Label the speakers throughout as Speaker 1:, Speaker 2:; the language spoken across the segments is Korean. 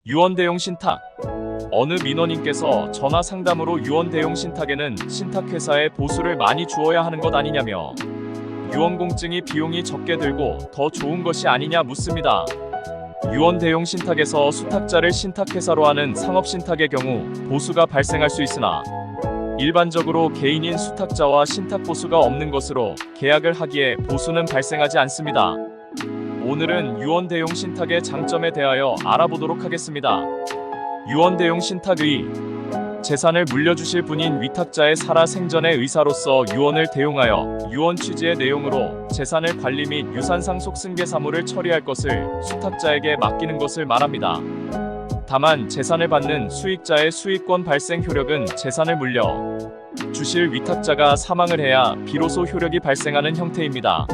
Speaker 1: 유언 대용 신탁. 어느 민원인께서 전화 상담으로 유언 대용 신탁에는 신탁회사에 보수를 많이 주어야 하는 것 아니냐며 유언 공증이 비용이 적게 들고 더 좋은 것이 아니냐 묻습니다. 유언 대용 신탁에서 수탁자를 신탁회사로 하는 상업신탁의 경우 보수가 발생할 수 있으나 일반적으로 개인인 수탁자와 신탁보수가 없는 것으로 계약을 하기에 보수는 발생하지 않습니다. 오늘은 유언 대용 신탁의 장점에 대하여 알아보도록 하겠습니다. 유언 대용 신탁의 재산을 물려주실 분인 위탁자의 살아 생전의 의사로서 유언을 대용하여 유언 취지의 내용으로 재산을 관리 및 유산상속 승계 사무를 처리할 것을 수탁자에게 맡기는 것을 말합니다. 다만 재산을 받는 수익자의 수익권 발생 효력은 재산을 물려 주실 위탁자가 사망을 해야 비로소 효력이 발생하는 형태입니다.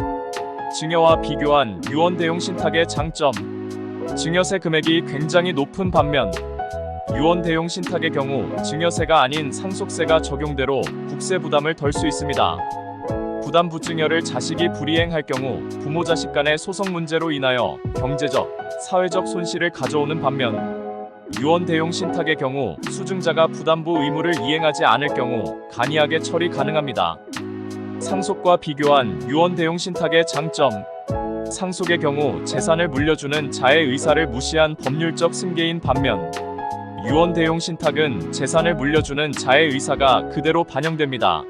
Speaker 1: 증여와 비교한 유언 대용 신탁의 장점. 증여세 금액이 굉장히 높은 반면 유언 대용 신탁의 경우 증여세가 아닌 상속세가 적용되로 국세 부담을 덜 수 있습니다. 부담 부증여를 자식이 불이행할 경우 부모 자식 간의 소송 문제로 인하여 경제적, 사회적 손실을 가져오는 반면 유언 대용 신탁의 경우 수증자가 부담부 의무를 이행하지 않을 경우 간이하게 처리 가능합니다. 상속과 비교한 유언 대용 신탁의 장점. 상속의 경우 재산을 물려주는 자의 의사를 무시한 법률적 승계인 반면 유언 대용 신탁은 재산을 물려주는 자의 의사가 그대로 반영됩니다.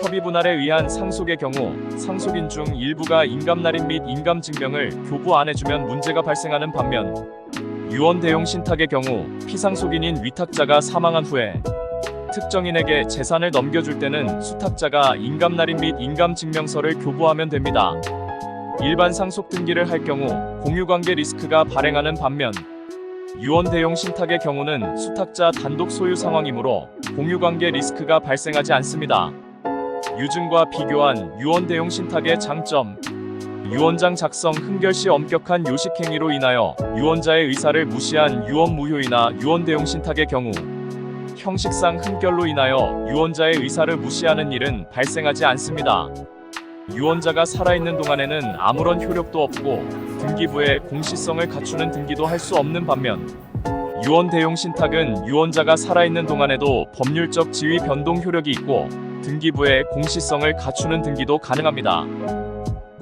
Speaker 1: 협의 분할에 의한 상속의 경우 상속인 중 일부가 인감날인 및 인감증명을 교부 안 해주면 문제가 발생하는 반면 유언 대용 신탁의 경우 피상속인인 위탁자가 사망한 후에 특정인에게 재산을 넘겨줄 때는 수탁자가 인감날인 및 인감증명서를 교부하면 됩니다. 일반 상속 등기를 할 경우 공유관계 리스크가 발생하는 반면 유언 대용 신탁의 경우는 수탁자 단독 소유 상황이므로 공유관계 리스크가 발생하지 않습니다. 유증과 비교한 유언 대용 신탁의 장점. 유언장 작성 흠결 시 엄격한 요식행위로 인하여 유언자의 의사를 무시한 유언 무효이나 유언 대용 신탁의 경우 형식상 흠결로 인하여 유언자의 의사를 무시하는 일은 발생하지 않습니다. 유언자가 살아있는 동안에는 아무런 효력도 없고 등기부에 공시성을 갖추는 등기도 할 수 없는 반면 유언 대용 신탁은 유언자가 살아있는 동안에도 법률적 지위 변동 효력이 있고 등기부에 공시성을 갖추는 등기도 가능합니다.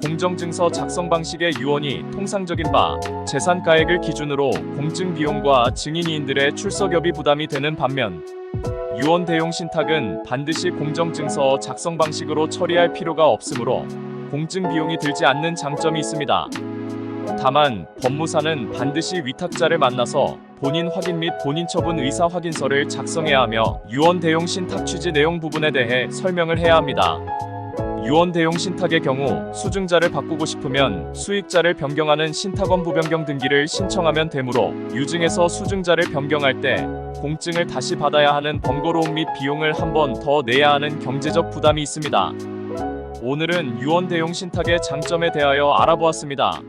Speaker 1: 공정증서 작성 방식의 유언이 통상적인 바 재산가액을 기준으로 공증 비용과 증인이인들의 출석여비 부담이 되는 반면 유언 대용 신탁은 반드시 공정증서 작성 방식으로 처리할 필요가 없으므로 공증 비용이 들지 않는 장점이 있습니다. 다만 법무사는 반드시 위탁자를 만나서 본인 확인 및 본인 처분 의사 확인서를 작성해야 하며 유언 대용 신탁 취지 내용 부분에 대해 설명을 해야 합니다. 유언 대용 신탁의 경우 수증자를 바꾸고 싶으면 수익자를 변경하는 신탁원부 변경 등기를 신청하면 되므로 유증에서 수증자를 변경할 때 공증을 다시 받아야 하는 번거로움 및 비용을 한 번 더 내야 하는 경제적 부담이 있습니다. 오늘은 유언 대용 신탁의 장점에 대하여 알아보았습니다.